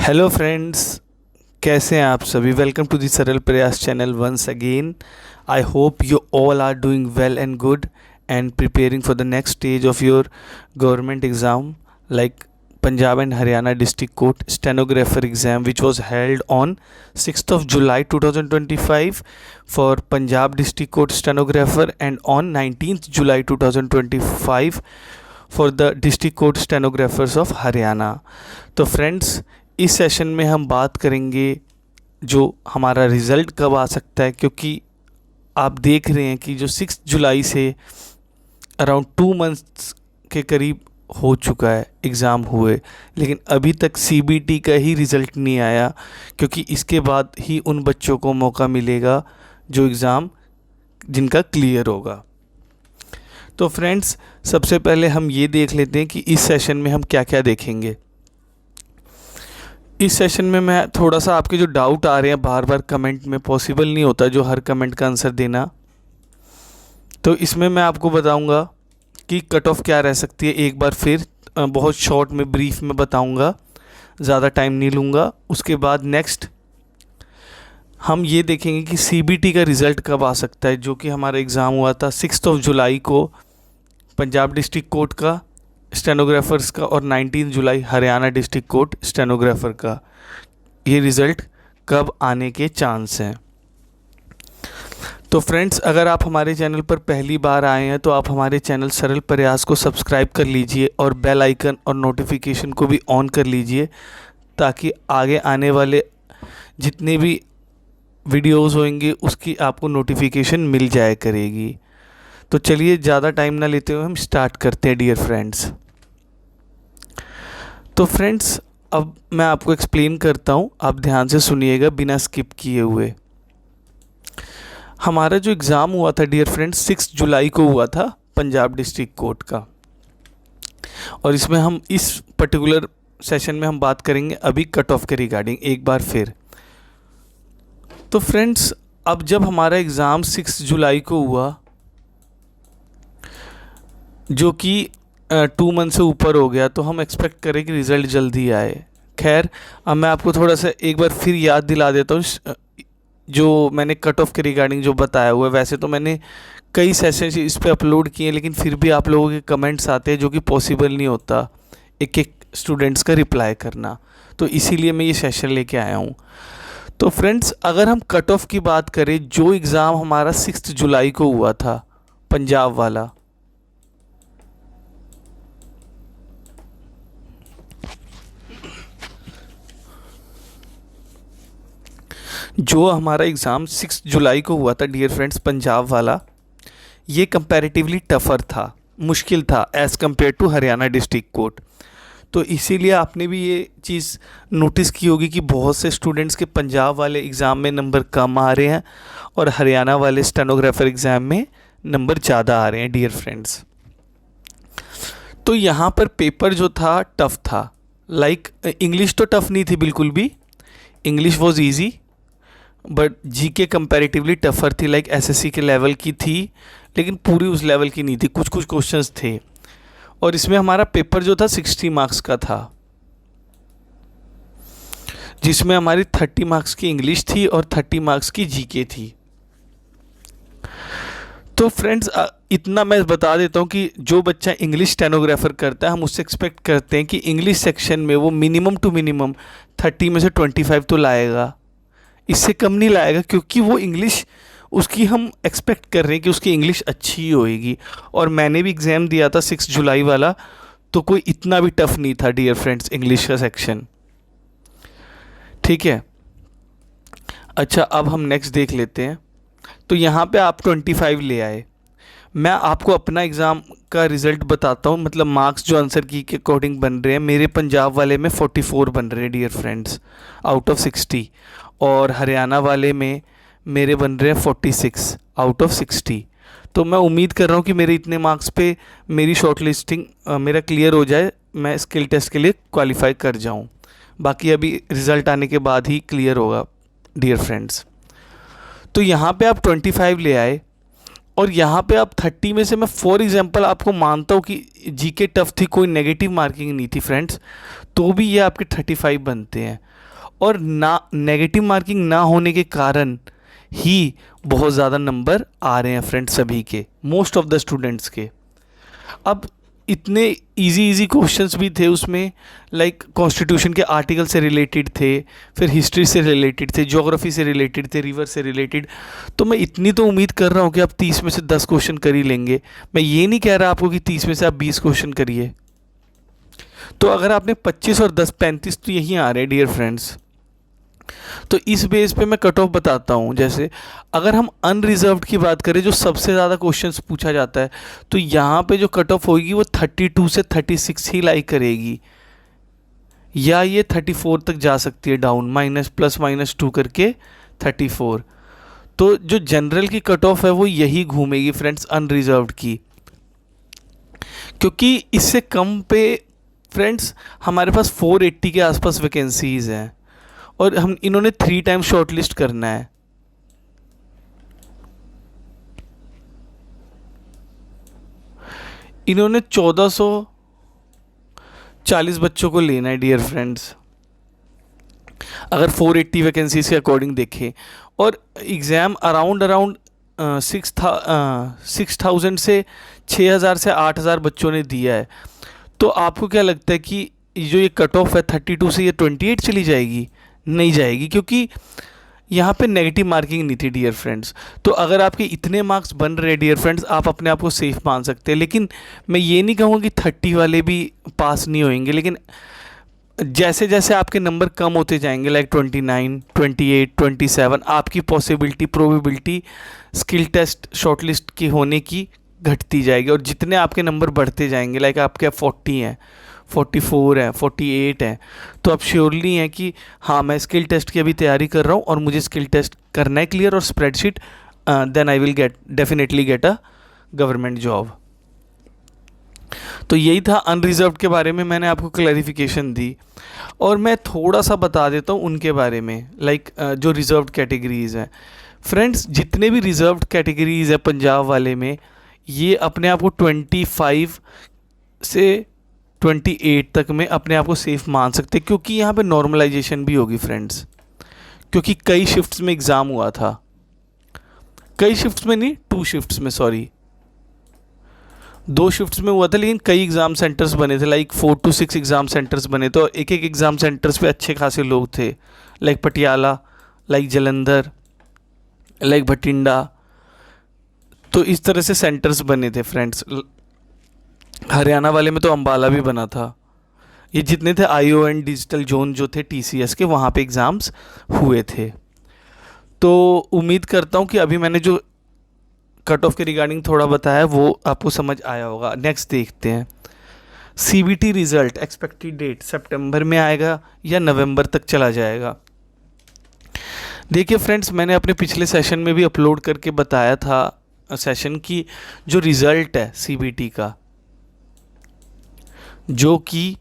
Hello friends, कैसे हैं आप सभी। Welcome to the Saral Prayas channel once again. I hope you all are doing well and good and preparing for the next stage of your government exam like Punjab and Haryana district court stenographer exam which was held on 6th of July 2025 for Punjab District Court stenographer and on 19th July 2025 for the District Court stenographers of Haryana। तो friends, इस session में हम बात करेंगे जो हमारा result कब आ सकता है, क्योंकि आप देख रहे हैं कि जो 6 जुलाई से अराउंड 2 मंथ्स के करीब हो चुका है एग्ज़ाम हुए, लेकिन अभी तक सीबीटी का ही रिज़ल्ट नहीं आया, क्योंकि इसके बाद ही उन बच्चों को मौका मिलेगा जो एग्ज़ाम जिनका क्लियर होगा। तो फ्रेंड्स, सबसे पहले हम ये देख लेते हैं कि इस सेशन में हम क्या क्या देखेंगे। इस सेशन में मैं थोड़ा सा आपके जो डाउट आ रहे हैं बार बार कमेंट में, पॉसिबल नहीं होता जो हर कमेंट का आंसर देना, तो इसमें मैं आपको बताऊंगा कि कट ऑफ क्या रह सकती है। एक बार फिर बहुत शॉर्ट में ब्रीफ में बताऊंगा, ज़्यादा टाइम नहीं लूँगा। उसके बाद नेक्स्ट हम ये देखेंगे कि सीबीटी का रिज़ल्ट कब आ सकता है, जो कि हमारा एग्ज़ाम हुआ था 6 जुलाई को पंजाब डिस्ट्रिक्ट कोर्ट का स्टेनोग्राफर्स का और 19 जुलाई हरियाणा डिस्ट्रिक्ट कोर्ट स्टेनोग्राफर का। ये रिज़ल्ट कब आने के चांस हैं। तो फ्रेंड्स, अगर आप हमारे चैनल पर पहली बार आए हैं तो आप हमारे चैनल सरल प्रयास को सब्सक्राइब कर लीजिए और बेल आइकन और नोटिफिकेशन को भी ऑन कर लीजिए, ताकि आगे आने वाले जितने भी वीडियोस होंगे उसकी आपको नोटिफिकेशन मिल जाया करेगी। तो चलिए ज़्यादा टाइम ना लेते हुए हम स्टार्ट करते हैं डियर फ्रेंड्स। तो फ्रेंड्स, अब मैं आपको एक्सप्लेन करता हूँ, आप ध्यान से सुनिएगा बिना स्किप किए हुए। हमारा जो एग्ज़ाम हुआ था डियर फ्रेंड्स 6 जुलाई को हुआ था पंजाब डिस्ट्रिक्ट कोर्ट का, और इसमें हम इस पर्टिकुलर सेशन में हम बात करेंगे अभी कट ऑफ के रिगार्डिंग एक बार फिर। तो फ्रेंड्स, अब जब हमारा एग्ज़ाम 6 जुलाई को हुआ, जो कि 2 मंथ से ऊपर हो गया, तो हम एक्सपेक्ट करें कि रिज़ल्ट जल्दी आए। खैर, अब मैं आपको थोड़ा सा एक बार फिर याद दिला देता हूँ जो मैंने कट ऑफ के रिगार्डिंग जो बताया हुआ है। वैसे तो मैंने कई सेशन इस पे अपलोड किए, लेकिन फिर भी आप लोगों के कमेंट्स आते हैं जो कि पॉसिबल नहीं होता एक एक स्टूडेंट्स का रिप्लाई करना, तो इसीलिए मैं ये सेशन लेके आया हूँ। तो फ्रेंड्स, अगर हम कट ऑफ की बात करें, जो एग्ज़ाम हमारा 6 जुलाई को हुआ था पंजाब वाला, जो हमारा एग्ज़ाम 6 जुलाई को हुआ था डियर फ्रेंड्स पंजाब वाला, ये कंपैरेटिवली टफ़र था, मुश्किल था as compare to Haryana district court. तो इसीलिए आपने भी ये चीज़ नोटिस की होगी कि बहुत से स्टूडेंट्स के पंजाब वाले एग्ज़ाम में नंबर कम आ रहे हैं और हरियाणा वाले स्टेनोग्राफर एग्ज़ाम में नंबर ज़्यादा आ रहे हैं डियर फ्रेंड्स। तो यहाँ पर पेपर जो था टफ़ था, लाइक इंग्लिश तो टफ़ नहीं थी बिल्कुल भी, English was easy, but GK comparatively tougher थी, लाइक एसएससी के लेवल की थी, लेकिन पूरी उस लेवल की नहीं थी, कुछ कुछ क्वेश्चंस थे। और इसमें हमारा पेपर जो था 60 मार्क्स का था, जिसमें हमारी 30 मार्क्स की इंग्लिश थी और 30 मार्क्स की जीके थी। तो फ्रेंड्स, इतना मैं बता देता हूँ कि जो बच्चा इंग्लिश स्टेनोग्राफर करता है, हम उससे एक्सपेक्ट करते हैं कि इंग्लिश सेक्शन में वो मिनिमम टू मिनिमम 30 में से 25 तो लाएगा, इससे कम नहीं लाएगा, क्योंकि वो इंग्लिश उसकी हम एक्सपेक्ट कर रहे हैं कि उसकी इंग्लिश अच्छी ही होएगी। और मैंने भी एग्ज़ाम दिया था 6 जुलाई वाला, तो कोई इतना भी टफ़ नहीं था डियर फ्रेंड्स इंग्लिश का सेक्शन, ठीक है। अच्छा, अब हम नेक्स्ट देख लेते हैं। तो यहाँ पे आप 25 ले आए। मैं आपको अपना एग्ज़ाम का रिज़ल्ट बताता हूँ, मतलब मार्क्स जो आंसर की के अकॉर्डिंग बन रहे हैं। मेरे पंजाब वाले में 44 बन रहे हैं डियर फ्रेंड्स आउट ऑफ 60, और हरियाणा वाले में मेरे बन रहे हैं 46 आउट ऑफ 60। तो मैं उम्मीद कर रहा हूँ कि मेरे इतने मार्क्स पे मेरी शॉर्ट लिस्टिंग मेरा क्लियर हो जाए, मैं स्किल टेस्ट के लिए क्वालिफाई कर जाऊँ। बाकी अभी रिज़ल्ट आने के बाद ही क्लियर होगा डियर फ्रेंड्स। तो यहाँ पे आप 25 ले आए, और यहाँ पे आप 30 में से मैं फॉर एग्जांपल आपको मानता हूँ कि जीके टफ थी, कोई नेगेटिव मार्किंग नहीं थी फ्रेंड्स, तो भी ये आपके 35 बनते हैं। और ना नेगेटिव मार्किंग ना होने के कारण ही बहुत ज़्यादा नंबर आ रहे हैं फ्रेंड्स सभी के, मोस्ट ऑफ द स्टूडेंट्स के। अब इतने इजी क्वेश्चंस भी थे उसमें, लाइक कॉन्स्टिट्यूशन के आर्टिकल से रिलेटेड थे, फिर हिस्ट्री से रिलेटेड थे, ज्योग्राफी से रिलेटेड थे, रिवर से रिलेटेड। तो मैं इतनी तो उम्मीद कर रहा हूँ कि आप 30 में से 10 क्वेश्चन कर ही लेंगे। मैं ये नहीं कह रहा आपको कि 30 में से आप 20 क्वेश्चन करिए। तो अगर आपने 25 और 10 35 तो यहीं आ रहे हैं डियर फ्रेंड्स। तो इस बेस पे मैं कट ऑफ बताता हूँ। जैसे अगर हम अनरिजर्व्ड की बात करें, जो सबसे ज़्यादा क्वेश्चंस पूछा जाता है, तो यहाँ पे जो कट ऑफ होगी वो 32 से 36 ही लाइक करेगी, या ये 34 तक जा सकती है डाउन, ±2 करके 34। तो जो जनरल की कट ऑफ है वो यही घूमेगी फ्रेंड्स, अनरिजर्व्ड की, क्योंकि इससे कम पे फ्रेंड्स हमारे पास 480 के आसपास वैकेंसीज हैं, और हम इन्होंने 3 टाइम शॉर्टलिस्ट करना है। इन्होंने 1440 बच्चों को लेना है डियर फ्रेंड्स, अगर 480 वैकेंसीज के अकॉर्डिंग देखें। और एग्ज़ाम अराउंड 6,000 से 6,000 से 8,000 बच्चों ने दिया है। तो आपको क्या लगता है कि जो ये कट ऑफ है 32 से ये 28 चली जाएगी? नहीं जाएगी, क्योंकि यहाँ पे नेगेटिव मार्किंग नहीं थी डियर फ्रेंड्स। तो अगर आपके इतने मार्क्स बन रहे डियर फ्रेंड्स, आप अपने आप को सेफ मान सकते हैं। लेकिन मैं ये नहीं कहूँगा कि 30 वाले भी पास नहीं होंगे, लेकिन जैसे जैसे आपके नंबर कम होते जाएंगे, लाइक 29, 28, 27, आपकी possibility, probability skill test shortlist की होने की घटती जाएगी। और जितने आपके नंबर बढ़ते जाएंगे, लाइक आपके 40 हैं, 44 है, 48 है, तो अब श्योरली है कि हाँ मैं स्किल टेस्ट की अभी तैयारी कर रहा हूँ और मुझे स्किल टेस्ट करना है क्लियर, और spreadsheet, then I will definitely get a government job. तो यही था अनरिजर्व्ड के बारे में, मैंने आपको क्लैरिफिकेशन दी। और मैं थोड़ा सा बता देता हूँ उनके बारे में, लाइक जो रिजर्व्ड कैटेगरीज़ हैं फ्रेंड्स। जितने भी रिजर्व्ड कैटेगरीज़ है पंजाब वाले में, ये अपने आप को 25 से 28 तक में अपने आप को सेफ मान सकते, क्योंकि यहाँ पे नॉर्मलाइजेशन भी होगी फ्रेंड्स। क्योंकि कई शिफ्ट्स में एग्ज़ाम हुआ था, कई शिफ्ट्स में नहीं, 2 शिफ्ट्स में, सॉरी 2 शिफ्ट्स में हुआ था, लेकिन कई एग्ज़ाम सेंटर्स बने थे, लाइक 4 to 6 एग्ज़ाम सेंटर्स बने। तो एक एग्ज़ाम सेंटर्स पे अच्छे खासे लोग थे, like Patiala, like Jalandhar, like Bathinda. तो इस तरह से सेंटर्स बने थे फ्रेंड्स। हरियाणा वाले में तो अम्बाला भी बना था। ये जितने थे ION डिजिटल जोन जो थे TCS के, वहाँ पे एग्ज़ाम्स हुए थे। तो उम्मीद करता हूँ कि अभी मैंने जो कट ऑफ के रिगार्डिंग थोड़ा बताया वो आपको समझ आया होगा। नेक्स्ट देखते हैं, CBT रिज़ल्ट एक्सपेक्टेड डेट सितंबर में आएगा या नवंबर तक चला जाएगा। देखिए फ्रेंड्स, मैंने अपने पिछले सेशन में भी अपलोड करके बताया था सेशन की जो रिज़ल्ट है CBT का, जो कि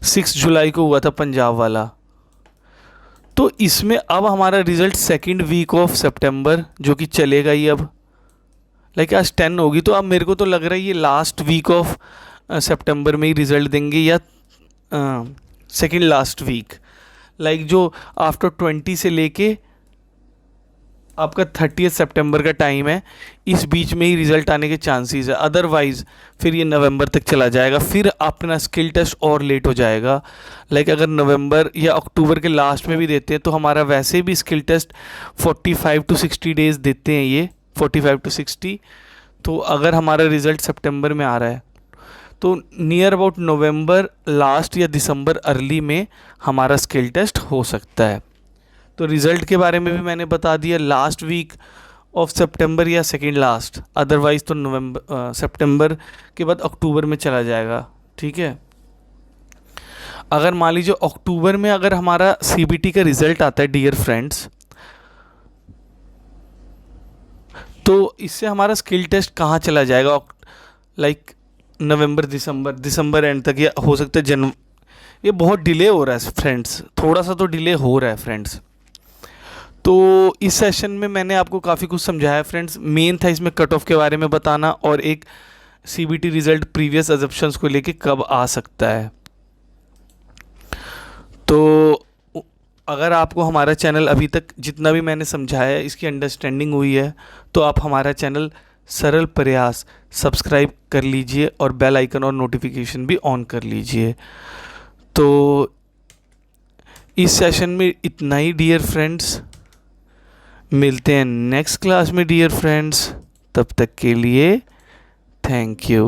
6 जुलाई को हुआ था पंजाब वाला। तो इसमें अब हमारा रिज़ल्ट 2nd वीक ऑफ सितंबर, जो कि चलेगा ही अब, लाइक आज 10 होगी, तो अब मेरे को तो लग रहा है ये लास्ट वीक ऑफ सितंबर में ही रिज़ल्ट देंगे, या 2nd लास्ट वीक, लाइक जो आफ्टर 20 से लेके आपका 30 सितंबर का टाइम है, इस बीच में ही रिज़ल्ट आने के चांसेस है। अदरवाइज़ फिर ये नवंबर तक चला जाएगा, फिर अपना स्किल टेस्ट और लेट हो जाएगा। लाइक अगर नवंबर या अक्टूबर के लास्ट में भी देते हैं तो हमारा वैसे भी स्किल टेस्ट 45 to 60 डेज़ देते हैं, ये 45 to 60। तो अगर हमारा रिज़ल्ट सितंबर में आ रहा है तो नियर अबाउट नवंबर लास्ट या दिसंबर अर्ली में हमारा स्किल टेस्ट हो सकता है। तो रिज़ल्ट के बारे में भी मैंने बता दिया, लास्ट वीक ऑफ सितंबर या 2nd लास्ट, अदरवाइज़ तो सितंबर के बाद अक्टूबर में चला जाएगा। ठीक है, अगर मान लीजिए अक्टूबर में अगर हमारा CBT का रिज़ल्ट आता है डियर फ्रेंड्स, तो इससे हमारा स्किल टेस्ट कहाँ चला जाएगा, लाइक नवंबर दिसंबर एंड तक, या हो सकता है ये बहुत डिले हो रहा है फ्रेंड्स, थोड़ा सा तो डिले हो रहा है फ्रेंड्स। तो इस सेशन में मैंने आपको काफ़ी कुछ समझाया फ्रेंड्स। मेन था इसमें कट ऑफ के बारे में बताना और एक सीबीटी रिजल्ट प्रीवियस अजम्पशंस को लेके कब आ सकता है। तो अगर आपको हमारा चैनल अभी तक जितना भी मैंने समझाया है इसकी अंडरस्टैंडिंग हुई है तो आप हमारा चैनल सरल प्रयास सब्सक्राइब कर लीजिए और बेल आइकन और नोटिफिकेशन भी ऑन कर लीजिए। तो इस सेशन में इतना ही डियर फ्रेंड्स, मिलते हैं नेक्स्ट क्लास में डियर फ्रेंड्स। तब तक के लिए थैंक यू।